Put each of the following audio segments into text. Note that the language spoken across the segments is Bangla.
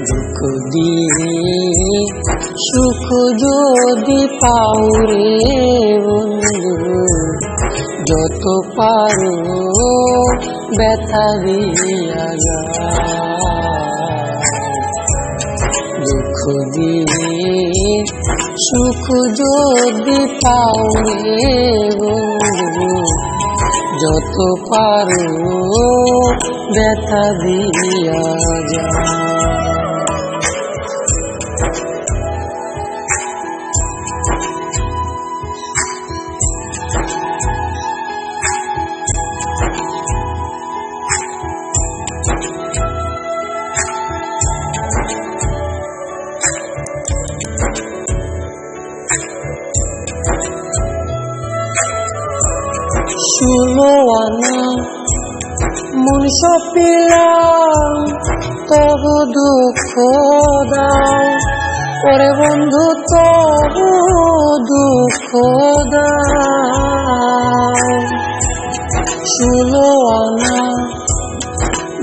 দুঃখ দিয়ে সুখ যদি পাও রে বন্ধু, যত পারো ব্যথা দিয়া যায়। দুঃখ দিয়ে সুখ যদি পাও রে বন্ধু, যত পারো ব্যথা দিয়া যায়। ষোলো আনা মন সপিলাম, তবু দুঃখ দাও ওরে বন্ধু, তবু দুঃখ দাও। ষোলো আনা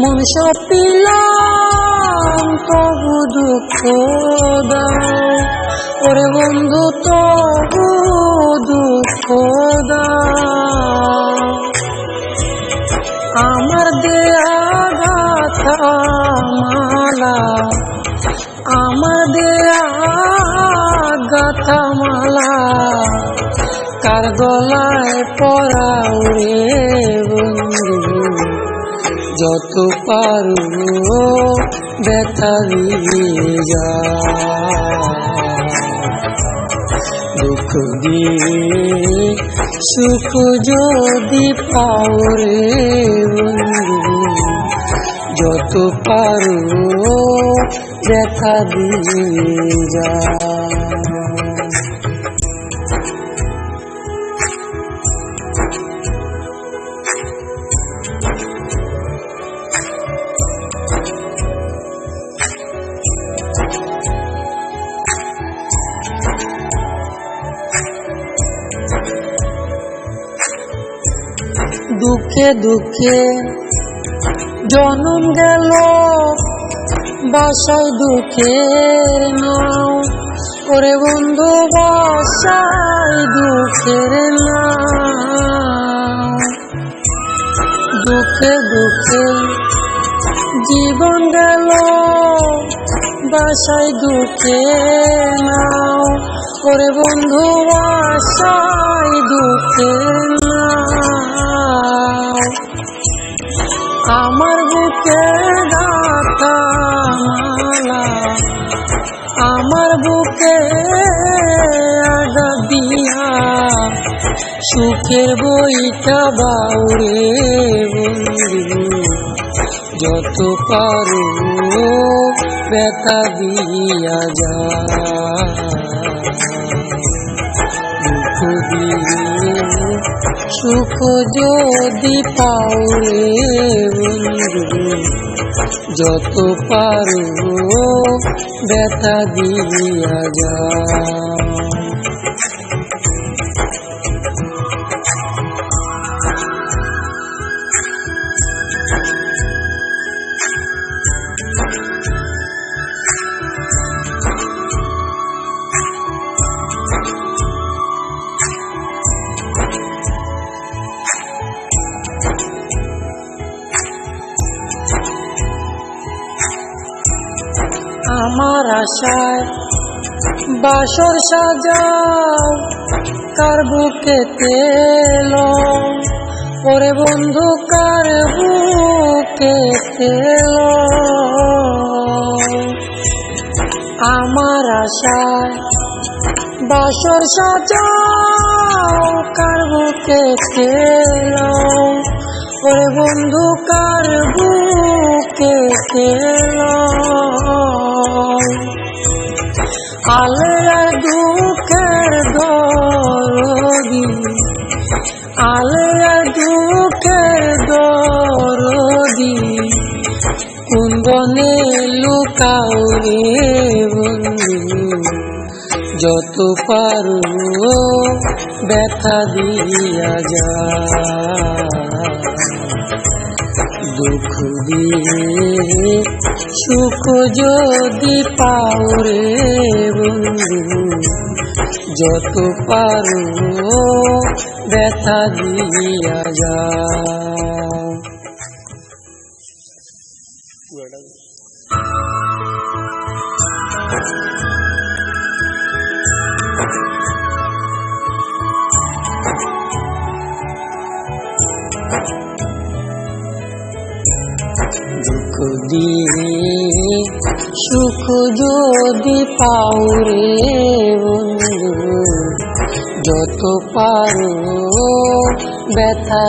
মন সপিলাম, তবু দুঃখ দাও ওরে বন্ধু, তবু দুঃখ দাও। আমার দেয়া গাথা মালা, আমার দেয়া গাথা মালা কার গলায় পরাও রে বন্ধু, যত পারো ব্যথা দিয়ে যায়। দুঃখ দিয়ে সুখ যদি পাও রে বন্ধু, যত পারো ব্যথা দিয়ে যায়। দুঃখে দুঃখে জনম গেল, বাসায় দুঃখের নাও ওরে বন্ধু, বাসায় দুঃখের নাও। দুঃখে দুঃখে জীবন গেল, বাসায় দুঃখের নাও ওরে বন্ধু, বাসায় দুঃখের নাও। আমার বুকে গাথা মালা, আমার বুকে আগা দিয়া সুখের বইটা বাউরে বন্ধু, যত পারো ব্যথা দিয়া যায়। দুঃখ দিয়ে সুখ যদি পাও রে বন্ধু, যত পারো ব্যথা দিয়া যায়। আমার আশায় বাসর সাজাও, কার বুকে তেল ওরে বন্ধু, কার বুকে তেল। আমার আশায় বাসর সাজাও, কার বুকে তেল ওরে বন্ধু, কার বুকে তেল। আলেয়া দুঃখের দরদি, আলেয়া দুঃখের দরদি, কোন বনে লুকাও রে বন্ধু, যত পারো ব্যথা দিয়া যা, দুঃখ দিয়ে সুখ যদি পাও রে বন্ধু, যত পারো ব্যথা দিয়া যা। দুঃখ দিয়ে সুখ যদি পাও রে বন্ধু, যত পারো ব্যথা